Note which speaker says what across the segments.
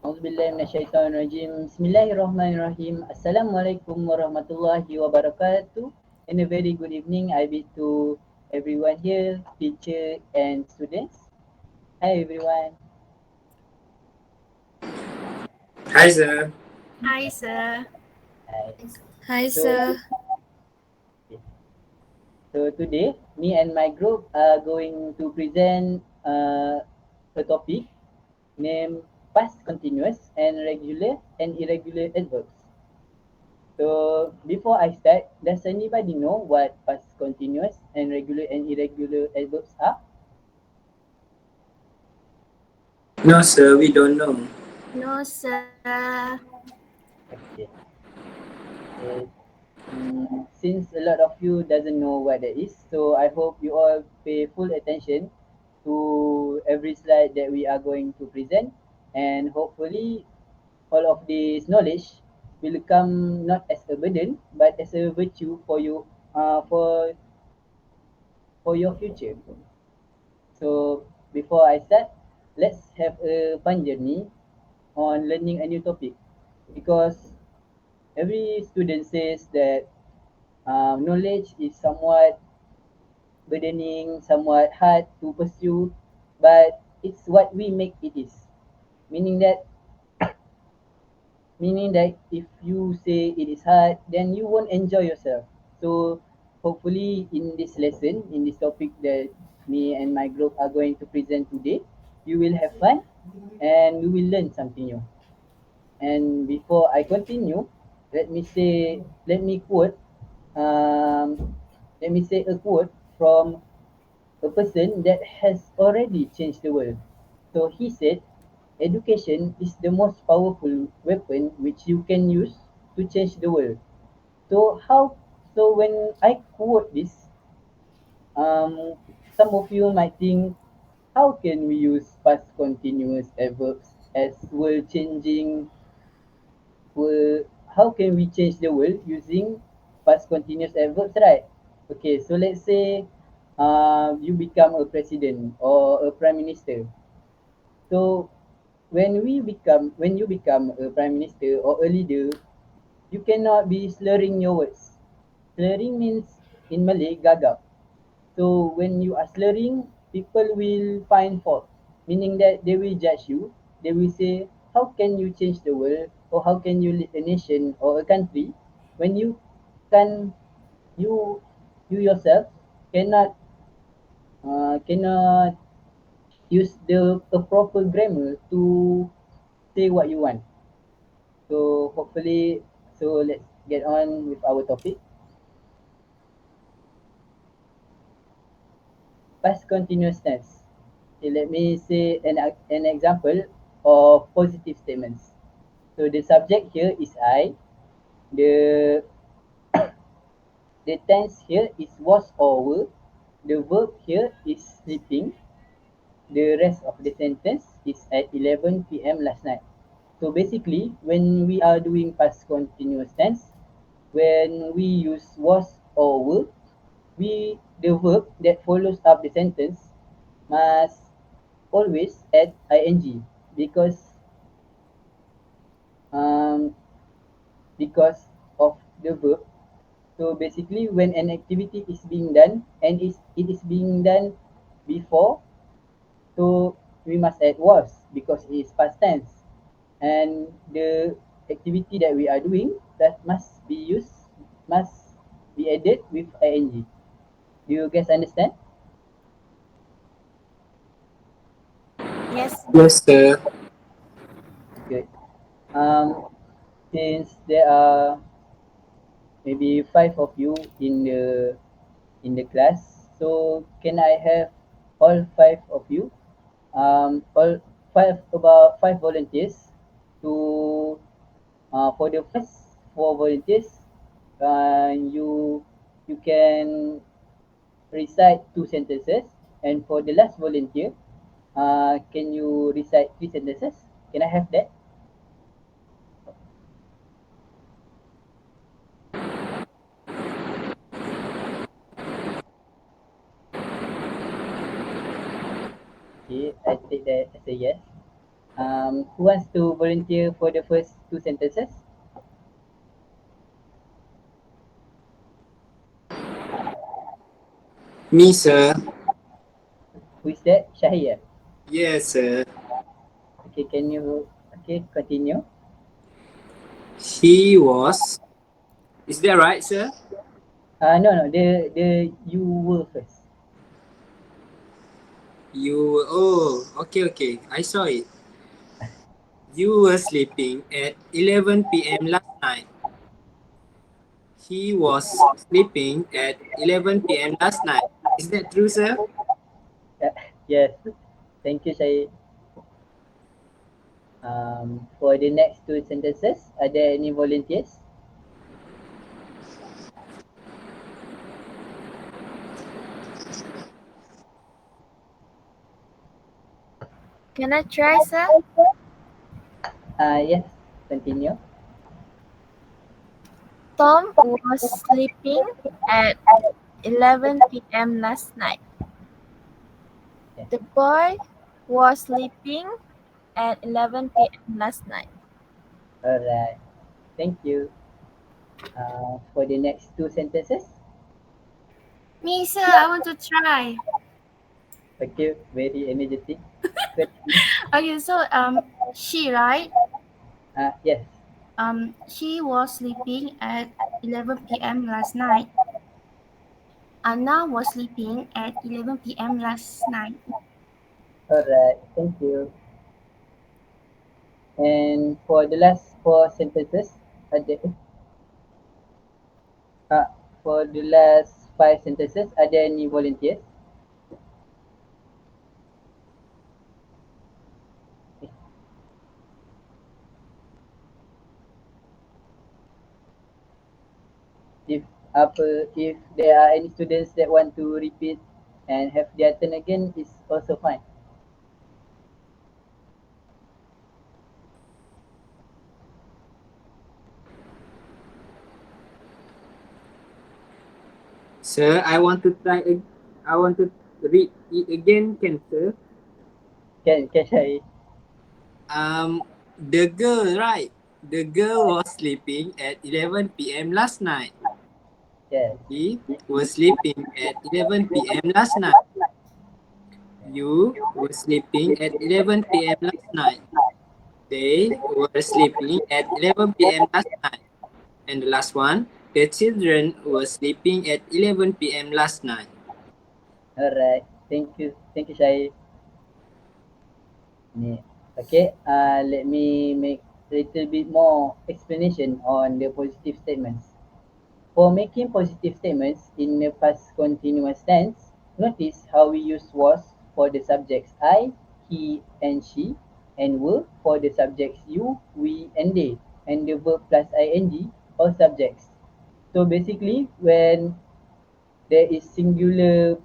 Speaker 1: A'udzubillahi minasyaitonirrajim. Bismillahirrahmanirrahim. Assalamualaikum warahmatullahi wabarakatuh. And a very good evening I bid to everyone here, teacher and students. Hi everyone.
Speaker 2: Hi, sir.
Speaker 3: Hi, sir.
Speaker 1: Hi.
Speaker 4: Hi,
Speaker 1: So,
Speaker 4: sir.
Speaker 1: so today me and my group are going to present a topic named past continuous and regular and irregular adverbs. So before I start, does anybody know what past continuous and regular and irregular adverbs are?
Speaker 2: No, sir, we don't know.
Speaker 3: No, sir.
Speaker 1: Okay. Okay. Since a lot of you doesn't know what that is, so I hope you all pay full attention to every slide that we are going to present, and hopefully all of this knowledge will come not as a burden but as a virtue for you, for your future. So before I start, let's have a fun journey on learning a new topic, because every student says that knowledge is somewhat burdening, somewhat hard to pursue, but it's what we make it is. Meaning that meaning that if you say it is hard, then you won't enjoy yourself. So hopefully in this lesson, in this topic that me and my group are going to present today, you will have fun and you will learn something new. And before I continue, let me quote, um, let me say a quote from a person that has already changed the world. So he said, education is the most powerful weapon which you can use to change the world. So how? So when I quote this, um, some of you might think, how can we use past continuous adverbs as world changing? How can we change the world using past continuous adverbs, right? Okay, so let's say you become a president or a prime minister. So when you become a prime minister or a leader, you cannot be slurring your words. Slurring means in Malay gagap. So when you are slurring, people will find fault, meaning that they will judge you. They will say, how can you change the world, or how can you lead a nation or a country when can you you yourself cannot cannot use the a proper grammar to say what you want. So hopefully, so let's get on with our topic. Past continuous tense. Okay, let me say an example of positive statements. So the subject here is I. The the tense here is was or were. The verb here is sleeping. The rest of the sentence is at 11 p.m. last night. So basically, when we are doing past continuous tense, when we use was or were, the verb that follows up the sentence must always add ing, because um, because of the verb. So basically, when an activity is being done and it is being done before, so we must add was because it is past tense, and the activity that we are doing that must be added with ing. Do you guys understand?
Speaker 3: Yes.
Speaker 2: Yes, sir.
Speaker 1: Good. Um, since there are maybe five of you in the class, so can I have all five of you, all five about five volunteers to for the first four volunteers, you can recite two sentences, and for the last volunteer, can you recite three sentences? Can I have that? Okay, I take that as a yes. Who wants to volunteer for the first two sentences?
Speaker 2: Me, sir.
Speaker 1: Who is that? Shahir.
Speaker 2: Yes, sir.
Speaker 1: Okay, can you continue?
Speaker 2: He was. Is that right, sir?
Speaker 1: No, the you were first.
Speaker 2: You. Oh, okay. I saw it. You were sleeping at 11 p.m. last night. He was sleeping at 11 p.m. last night. Is that true, sir?
Speaker 1: Yeah, yes. Thank you, Shahir. For the next two sentences, are there any volunteers?
Speaker 3: Can I try, sir?
Speaker 1: Yes, continue.
Speaker 3: Tom was sleeping at 11 p.m. last night.
Speaker 1: Yeah.
Speaker 3: The boy was sleeping at 11 p.m. last night.
Speaker 1: Alright. Thank you. For the next two sentences,
Speaker 3: Me, sir, I want to try.
Speaker 1: okay, very energetic. Continue.
Speaker 3: Okay, so she, right?
Speaker 1: Yes.
Speaker 3: She was sleeping at 11 p.m. last night. Anna was sleeping at 11 p.m. last night.
Speaker 1: Alright. Thank you. And for the last four sentences, are there, uh, for the last five sentences, are there any volunteers? If if there are any students that want to repeat and have their turn again, it's also fine.
Speaker 2: Sir, I want to try. I want to read it again, can sir?
Speaker 1: Can I?
Speaker 2: The girl, right? The girl was sleeping at 11 p.m. last night.
Speaker 1: Yes.
Speaker 2: He was sleeping at 11 p.m. last night. You were sleeping at 11 p.m. last night. They were sleeping at 11 p.m. last night. And the last one, the children were sleeping at 11 p.m. last night.
Speaker 1: Alright. Thank you. Thank you, Syed. Ni. Okay. Let me make a little bit more explanation on the positive statements. For making positive statements in the past continuous tense, notice how we use was for the subjects I, he, and she, and were for the subjects you, we, and they, and the verb plus ing or subjects. So basically, when there is singular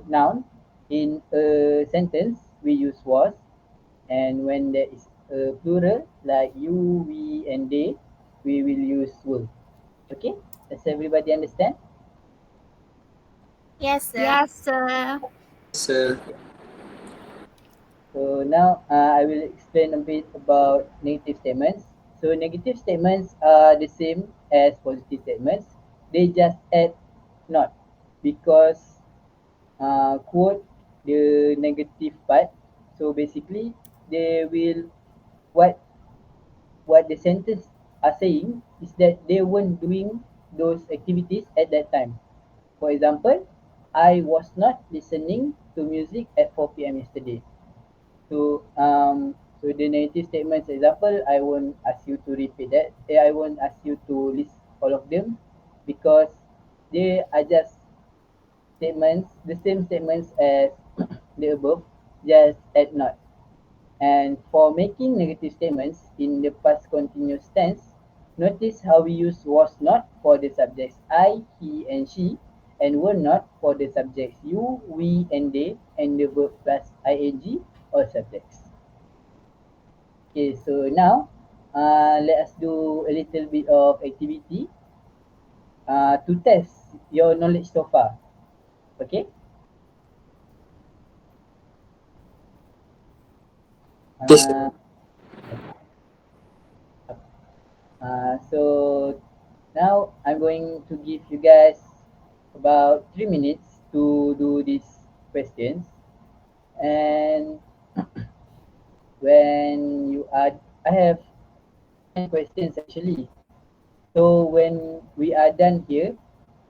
Speaker 1: noun in a sentence, we use was, and when there is a plural like you, we, and they, we will use were. Okay, does everybody understand?
Speaker 3: Yes, sir.
Speaker 4: Yes, sir.
Speaker 2: Sir,
Speaker 1: So now I will explain a bit about negative statements. So negative statements are the same as positive statements. They just add not because quote the negative part. So basically, they will what what the sentence are saying is that they weren't doing those activities at that time. For example, I was not listening to music at 4 p.m. yesterday. So the negative statements example, I won't ask you to repeat that. I won't ask you to list all of them because they are just statements, the same statements as the above, just add not. And for making negative statements in the past continuous tense, notice how we use was not for the subjects I, he, and she, and were not for the subjects you, we, and they, and the verb plus ing or subjects. Okay, so now let us do a little bit of activity to test your knowledge so far. Okay,
Speaker 2: Yes, sir.
Speaker 1: Uh, so now I'm going to give you guys about 3 minutes to do these questions. And when you add, I have 10 questions actually. So when we are done here,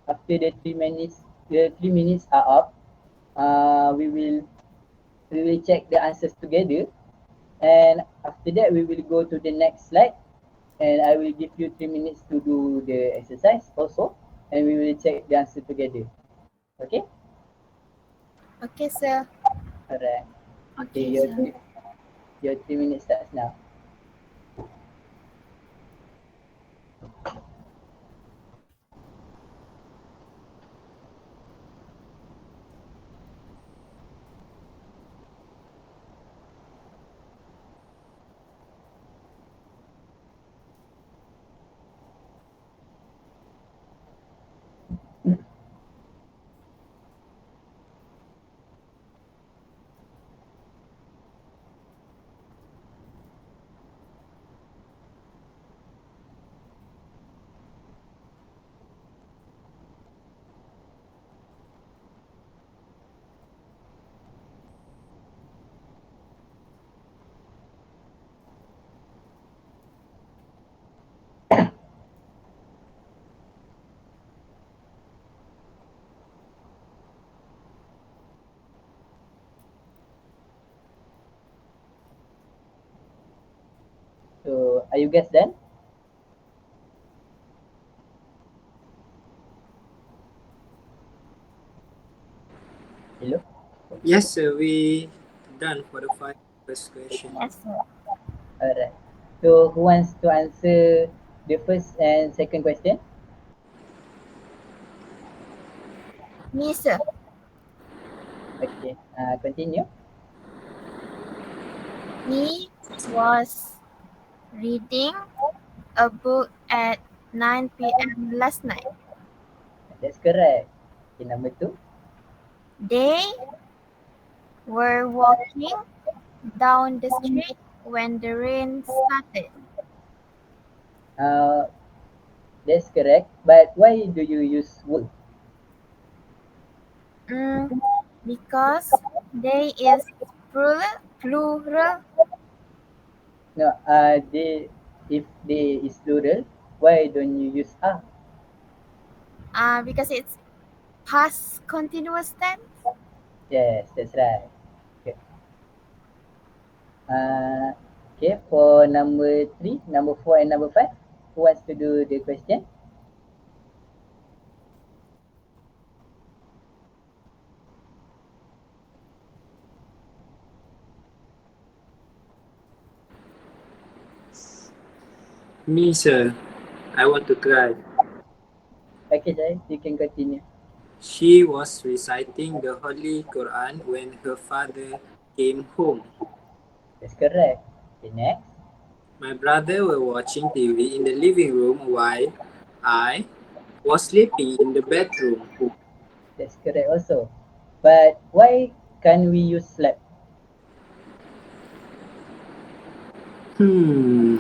Speaker 1: after the 3 minutes are up, we will check the answers together, and after that we will go to the next slide, and I will give you 3 minutes to do the exercise also, and we will check the answer together. Okay?
Speaker 3: Okay, sir.
Speaker 1: Alright. Okay,
Speaker 3: Okay, sir.
Speaker 1: your 3 minutes starts now. So are you guys done? Hello?
Speaker 2: Yes, sir. We done for the five first question.
Speaker 3: Yes, sir.
Speaker 1: Alright. So who wants to answer the first and second question?
Speaker 3: Me, sir.
Speaker 1: Okay, continue.
Speaker 3: He was reading a book at 9 p.m. last night.
Speaker 1: That's correct. Okay, number two.
Speaker 3: They were walking down the street when the rain started.
Speaker 1: Uh, that's correct. But why do you use would?
Speaker 3: Mm, because they is plural.
Speaker 1: No, if they is plural, why don't you use are?
Speaker 3: Because it's past continuous tense.
Speaker 1: Yes, that's right. Okay. Uh, okay, for number three, number four, and number five, who wants to do the question?
Speaker 2: Me, sir. I want to try.
Speaker 1: Okay, Jai, you can continue.
Speaker 2: She was reciting the Holy Quran when her father came home.
Speaker 1: That's correct. Okay, next.
Speaker 2: My brother were watching TV in the living room while I was sleeping in the bedroom.
Speaker 1: That's correct also. But why can't we use slept?
Speaker 2: Hmm.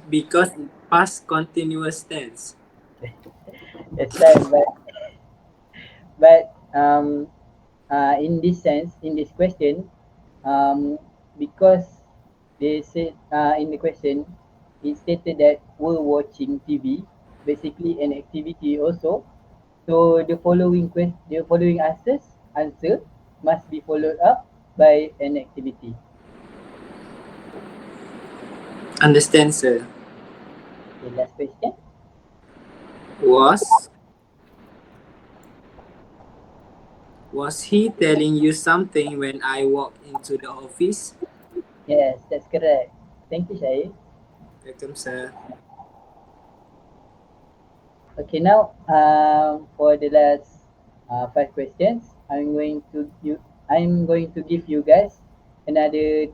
Speaker 2: Because it past continuous tense.
Speaker 1: That's right, but in this sense, in this question, because they said in the question, it stated that we're watching TV, basically an activity also. So the following answer must be followed up by an activity.
Speaker 2: Understand, sir?
Speaker 1: Okay, last question.
Speaker 2: Was was he telling you something when I walked into the office?
Speaker 1: Yes, that's correct. Thank you, Syed.
Speaker 2: Welcome, sir.
Speaker 1: Okay, now for the last five questions, I'm going to give you guys another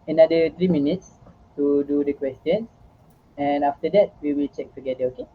Speaker 1: another 3 minutes to do the questions, and after that we will check together. Okay.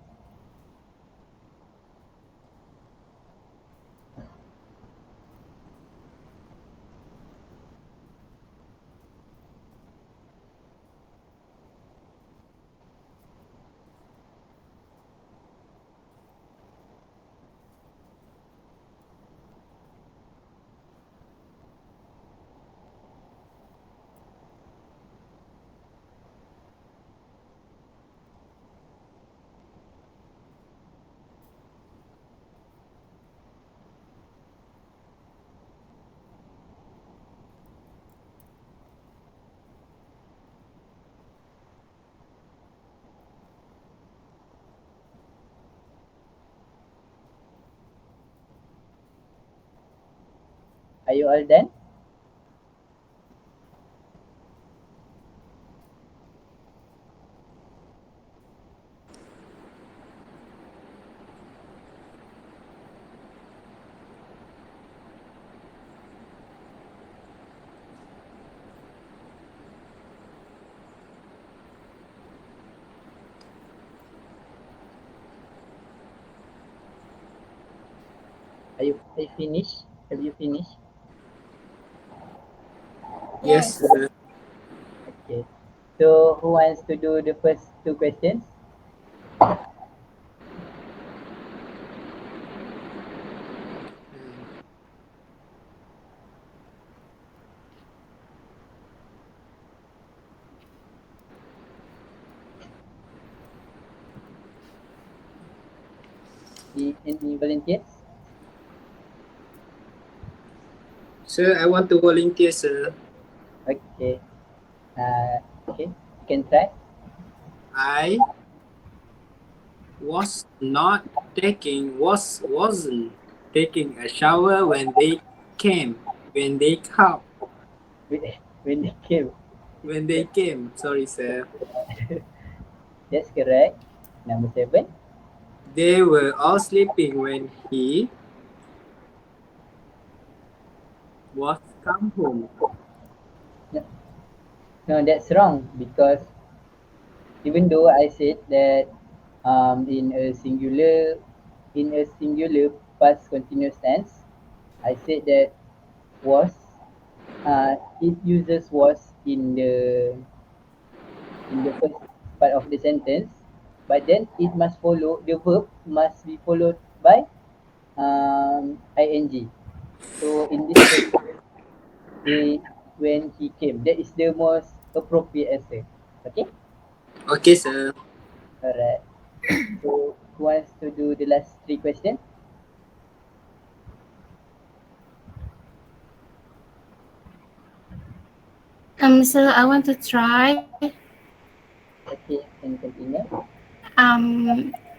Speaker 1: Are you all done? Are you finished? Have you finished?
Speaker 2: Yes,
Speaker 3: Yes.
Speaker 2: sir.
Speaker 1: Okay. So who wants to do the first two questions?
Speaker 2: Um,
Speaker 1: Any volunteers?
Speaker 2: Sir, I want to volunteer, sir.
Speaker 1: Okay. Okay. You can try.
Speaker 2: I wasn't taking a shower when they come
Speaker 1: When they came.
Speaker 2: when they came. Sorry, sir.
Speaker 1: That's correct. Number 7.
Speaker 2: They were all sleeping when he was come home.
Speaker 1: No, no, that's wrong because even though I said that in a singular past continuous tense, I said that was it uses was in the first part of the sentence, but then it must follow the verb must be followed by ing. So in this case, he when he came, that is the most appropriate answer. Okay,
Speaker 2: Okay, sir.
Speaker 1: alright. So who wants to do the last three questions?
Speaker 3: So I want to try.
Speaker 1: Okay, can continue.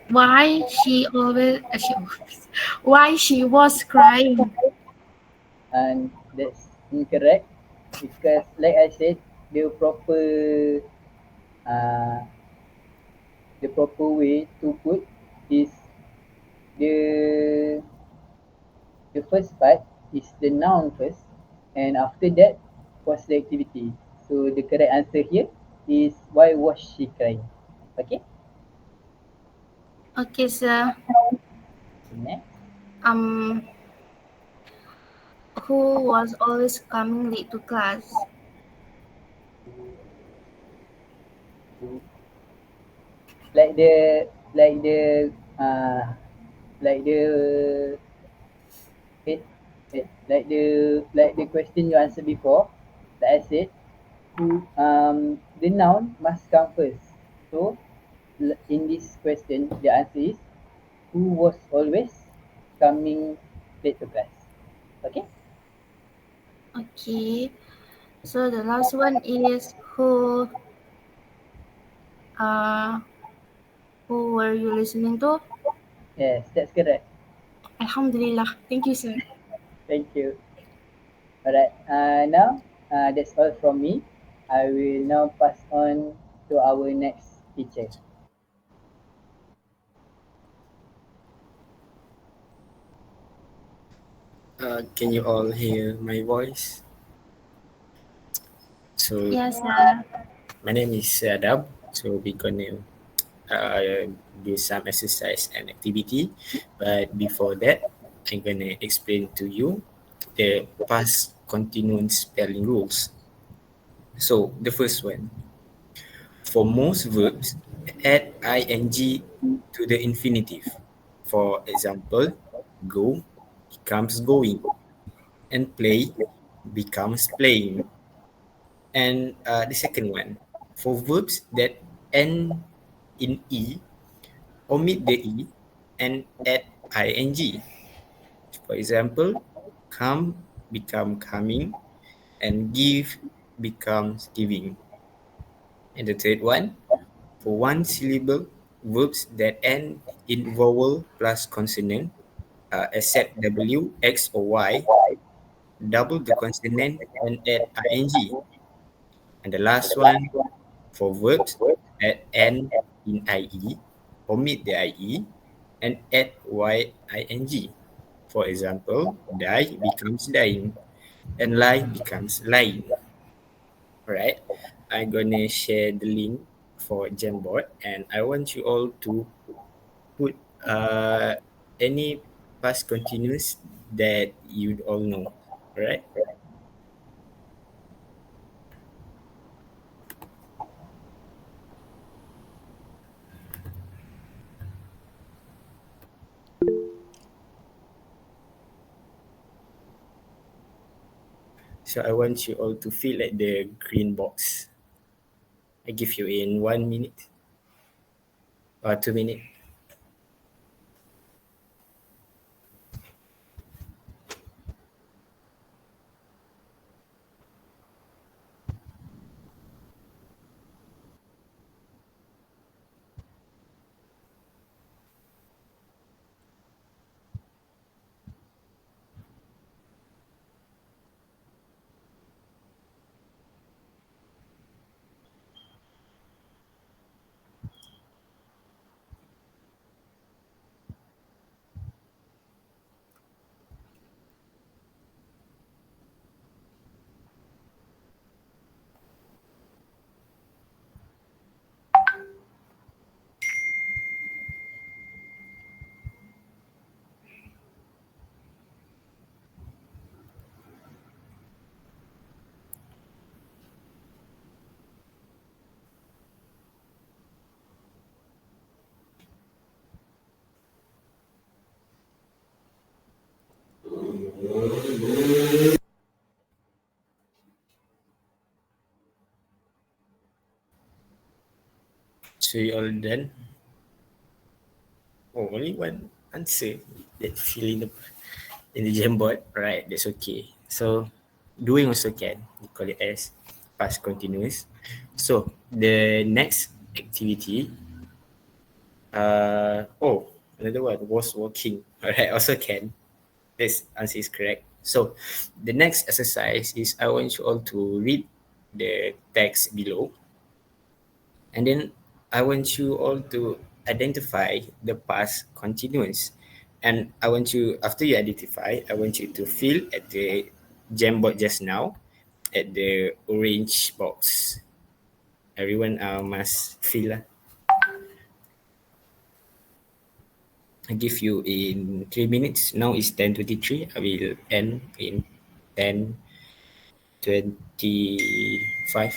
Speaker 3: Why she always why she was crying.
Speaker 1: And that's incorrect because, like I said, the uh, proper way to put is the the first part is the noun first, and after that was the activity. So the correct answer here is why was she crying? Okay,
Speaker 3: Okay, sir.
Speaker 1: next.
Speaker 3: Um, who was always coming late to class?
Speaker 1: Like the uh like the wait, like the question you answered before, like I said, who the noun must come first. So in this question, the answer is who was always coming late to class. Okay.
Speaker 3: Okay. So the last one is uh who were you listening to?
Speaker 1: Yes, that's correct.
Speaker 3: Alhamdulillah. Thank you, sir.
Speaker 1: Thank you. Alright. Now that's all from me. I will now pass on to our next teacher.
Speaker 4: Can you all hear my voice? So
Speaker 3: Yes, sir.
Speaker 4: my name is Adab. So we're gonna do some exercise and activity. But before that, I'm gonna explain to you the past continuous spelling rules. So the first one, for most verbs, add ing to the infinitive. For example, go becomes going, and play becomes playing. And the second one, for verbs that end in E, omit the E and add ing. For example, come become coming and give becomes giving. And the third one, for one syllable, verbs that end in vowel plus consonant, except W, X, or Y, double the consonant and add ing. And the last one, for verbs, add n in ie, omit the ie, and add ying. For example, die becomes dying, and lie becomes lying. Alright, I'm gonna share the link for Jamboard, and I want you all to put any past continuous that you all know. Alright, so I want you all to fill at the green box. I give you in 1 minute or 2 minutes. So you all done? Oh, only one answer that fill in the Jamboard. Right, that's okay. So doing also can. We call it as past continuous. So the next activity, another one was walking. Alright, also can. This answer is correct. So the next exercise is I want you all to read the text below, and then I want you all to identify the past continuous. And I want you, after you identify, I want you to fill at the Jamboard just now at the orange box. Everyone must fill. I give you in 3 minutes. Now it's 10:23. I will end in 10:25.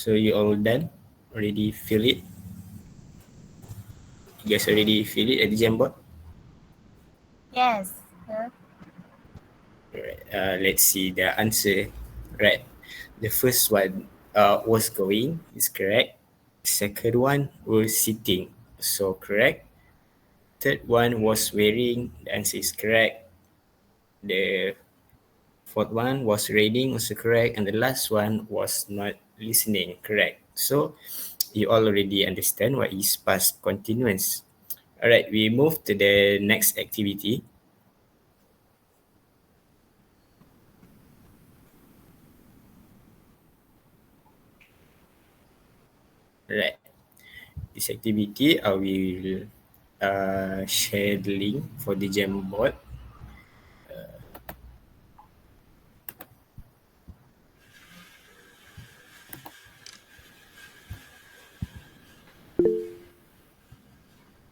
Speaker 4: So you all done? Already fill it? You guys already fill it at the Jamboard?
Speaker 3: Yes.
Speaker 4: Right. Let's see the answer. Right. The first one, was going is correct. Second one was sitting, so correct. Third one was wearing, the answer is correct. The fourth one was reading, also correct. And the last one was not listening, correct. So you already understand what is past continuous. All right, we move to the next activity. Right. This activity, I will share the link for the Jamboard.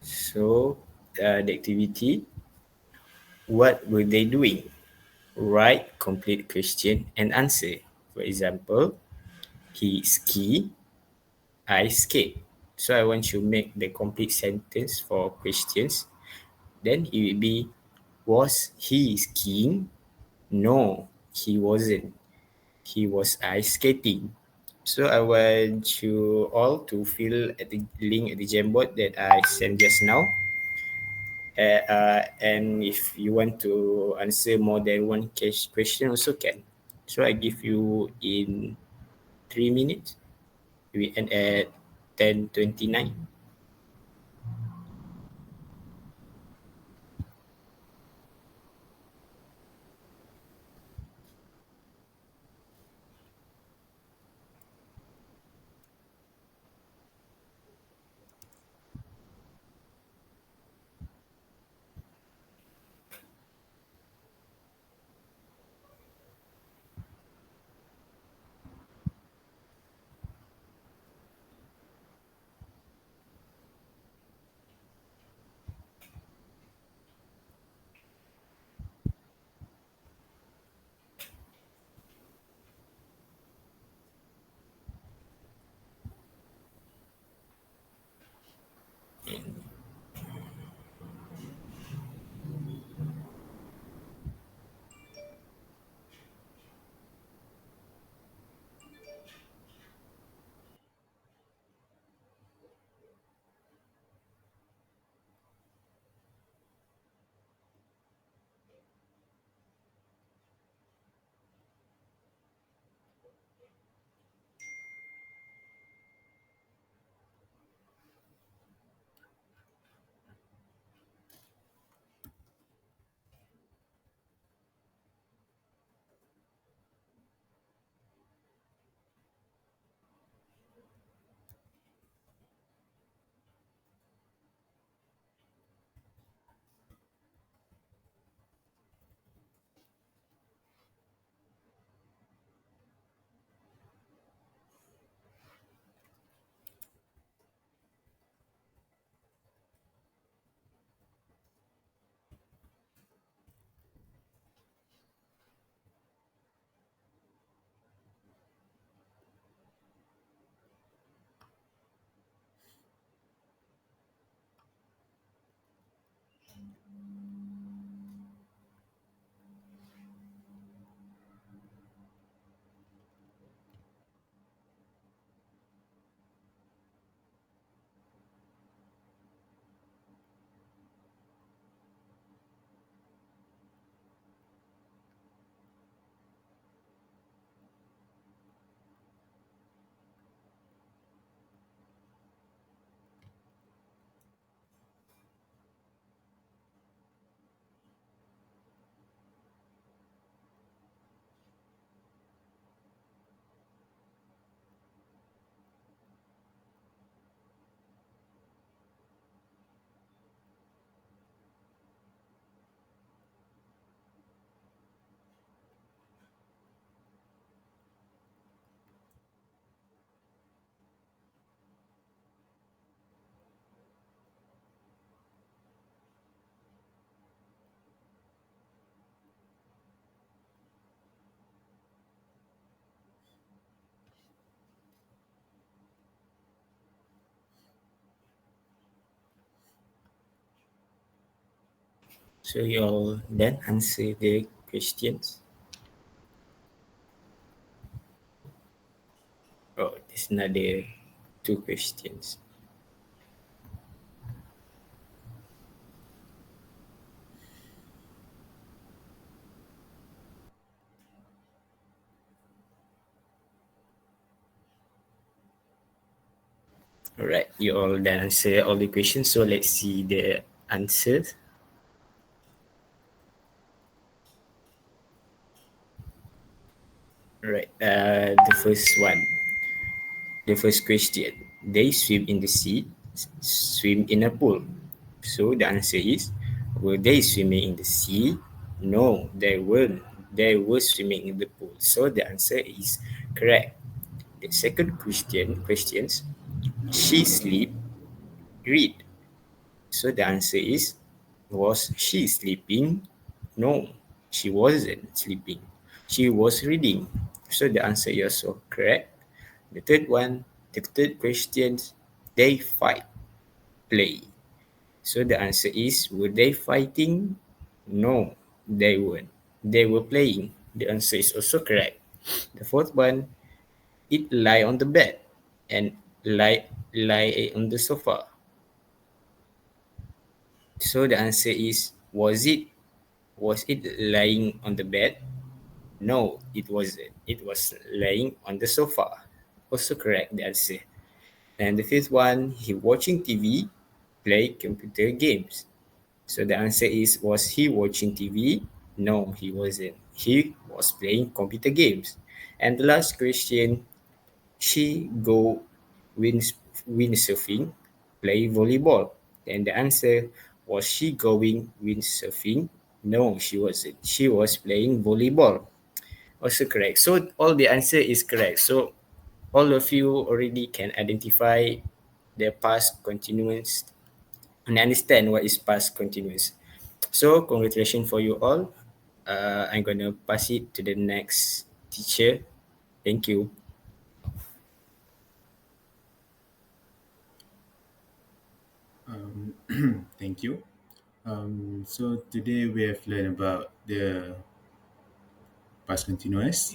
Speaker 4: So, the activity, what were they doing? Write complete question and answer. For example, he ski, I skate. So I want you to make the complete sentence for questions. Then it will be, was he skiing? No, he wasn't. He was ice skating. So I want you all to fill at the link at the Jamboard that I sent just now. And if you want to answer more than one question also can. So I give you in 3 minutes. We end at 10:29. So you all then answer the questions. It's another two questions. Alright, you all done answer all the questions. So let's see the answers. Right. The first one. The first question. They swim in the sea, swim in a pool. So the answer is, were they swimming in the sea? No, they weren't. They were swimming in the pool. So the answer is correct. The second questions. She sleep, read. So the answer is, was she sleeping? No, she wasn't sleeping. She was reading. So the answer is also correct. The third question, they fight, play. So the answer is, were they fighting? No, they weren't. They were playing. The answer is also correct. The fourth one, it lie on the bed and lie on the sofa. So the answer is, was it lying on the bed? No, it wasn't. It was lying on the sofa. Also correct the answer. And the fifth one, he watching TV, play computer games. So the answer is, was he watching TV? No, he wasn't. He was playing computer games. And the last question, she go wind, windsurfing, play volleyball. And the answer, was she going windsurfing? No, she wasn't. She was playing volleyball. Also correct. So all the answer is correct. So all of you already can identify the past continuous and understand what is past continuous. So congratulations for you all. I'm gonna pass it to the next teacher. Thank you.
Speaker 5: Thank you. So today we have learned about the past continuous.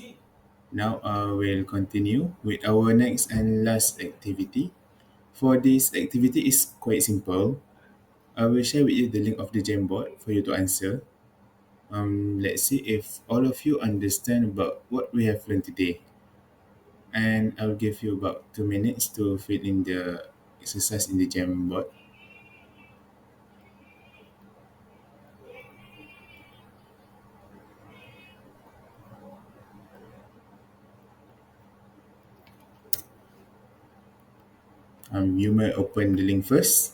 Speaker 5: Now we'll continue with our next and last activity. For this activity is quite simple. I will share with you the link of the Jamboard for you to answer. Let's see if all of you understand about what we have learned today. And I'll give you about 2 minutes to fill in the exercise in the Jamboard. You may open the link first.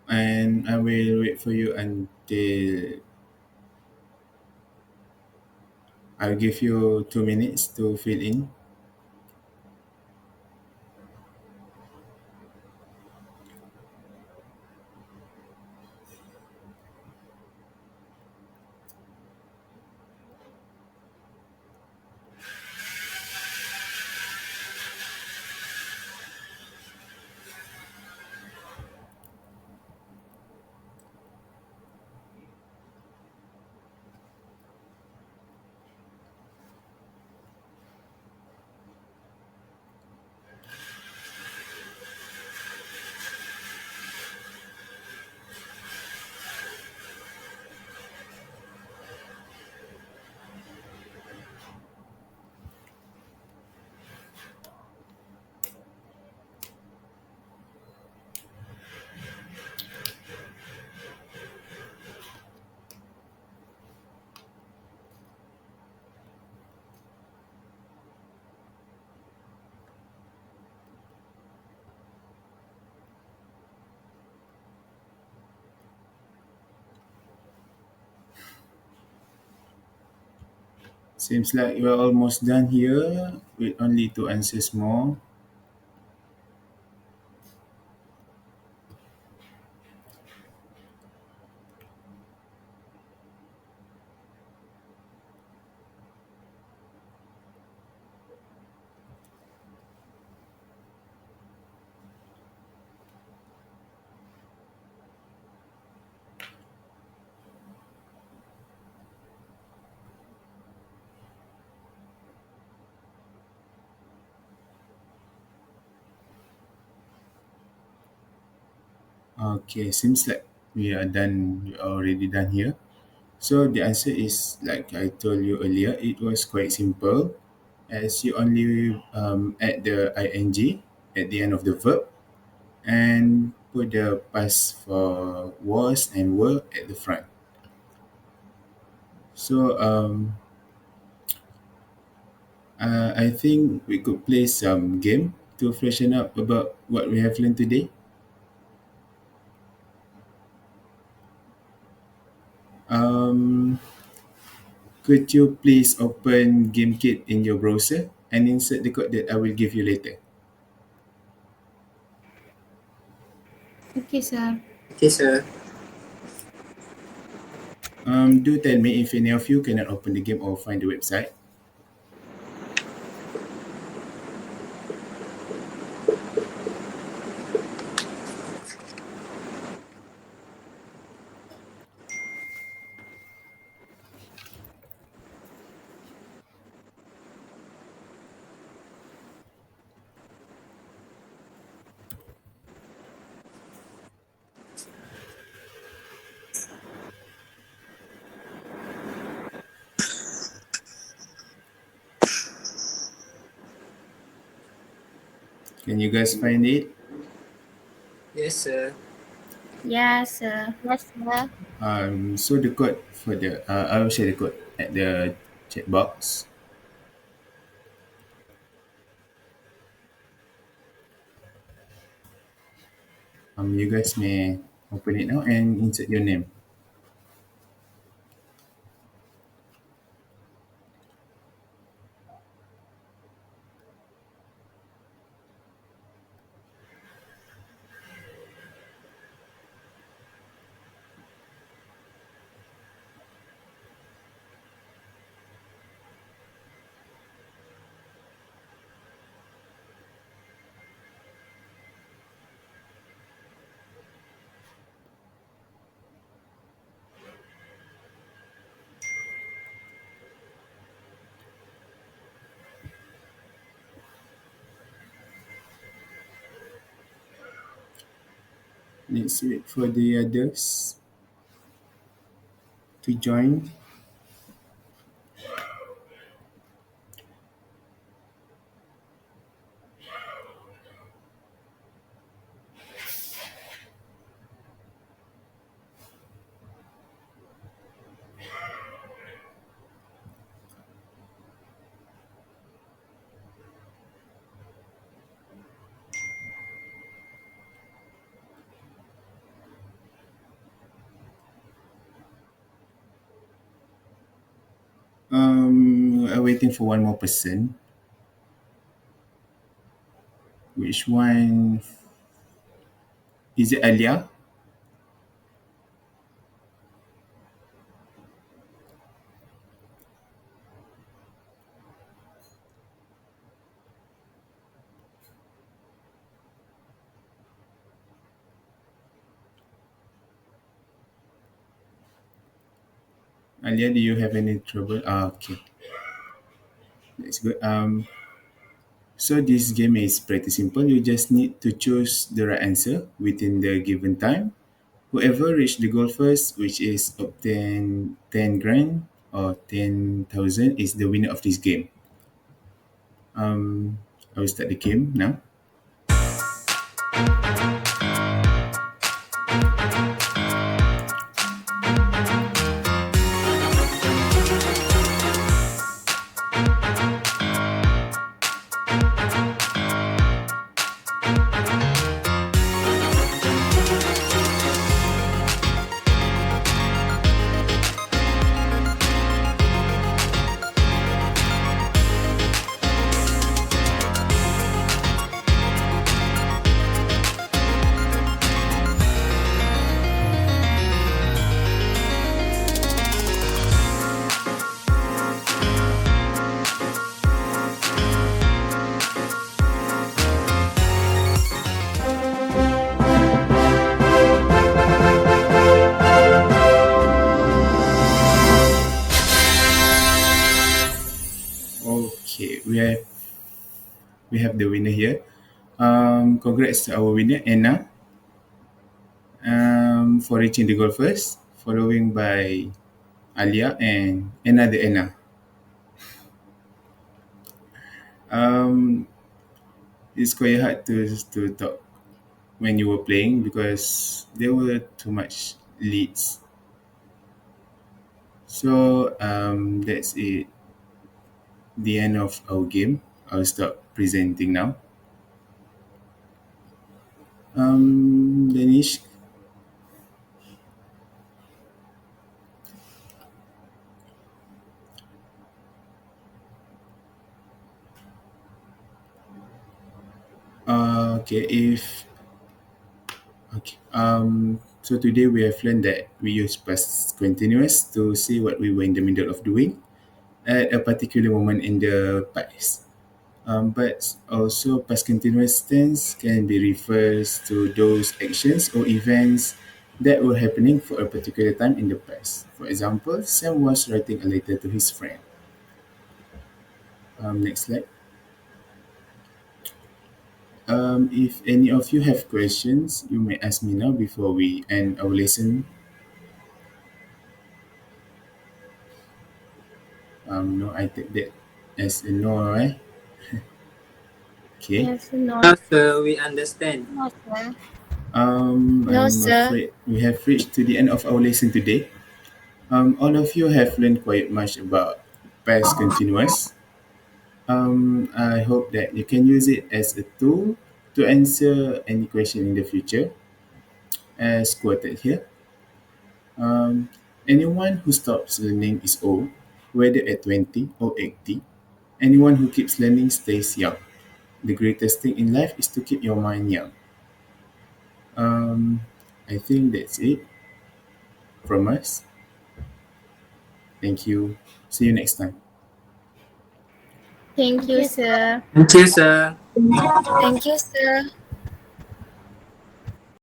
Speaker 5: And I will wait for you until I'll give you 2 minutes to fill in. Seems like we're almost done here with only 2 answers more. Okay, seems like we are done. We are already done here. So the answer is like I told you earlier. It was quite simple, as you only add the ing at the end of the verb and put the past for was and were at the front. So I think we could play some game to freshen up about what we have learned today. Um, could you please open GameKit in your browser and insert the code that I will give you later?
Speaker 3: Okay, sir.
Speaker 2: Okay, sir.
Speaker 5: Do tell me if any of you cannot open the game or find the website. Can you guys find it?
Speaker 2: Yes, sir.
Speaker 3: Yes, sir.
Speaker 6: Yes, sir.
Speaker 5: So the code for the I will share the code at the chat box. You guys may open it now and insert your name. Let's wait for the others to join. I'm waiting for one more person. Which one? Is it Alia? Alia, do you have any trouble? Okay, that's good. So this game is pretty simple. You just need to choose the right answer within the given time. Whoever reach the goal first, which is obtain 10 grand or 10,000, is the winner of this game. Um, I will start the game now. Okay, we have the winner here. Congrats to our winner, Anna. For reaching the goal first, following by Alia and another Anna. Um, it's quite hard to talk when you were playing because there were too much leads. So that's it. The end of our game. I'll stop presenting now. Danish. Okay. If okay. So today we have learned that we use past continuous to see what we were in the middle of doing at a particular moment in the past. But also past continuous tense can be refers to those actions or events that were happening for a particular time in the past. For example, Sam was writing a letter to his friend. Next slide. If any of you have questions, you may ask me now before we end our lesson. No, I take that as a no, right? Okay.
Speaker 3: Yes, no.
Speaker 2: No, sir, we understand.
Speaker 3: No, sir. No,
Speaker 5: I'm
Speaker 3: sir.
Speaker 5: afraid we have reached to the end of our lesson today. All of you have learned quite much about past continuous. I hope that you can use it as a tool to answer any question in the future, as quoted here. Um, Anyone who stops learning is old, whether at 20 or 80. Anyone who keeps learning stays young. The greatest thing in life is to keep your mind young. Um, I think that's it from us. Thank you. See you next time.
Speaker 3: Thank you, sir.
Speaker 2: Thank you, sir.
Speaker 3: Thank you, sir.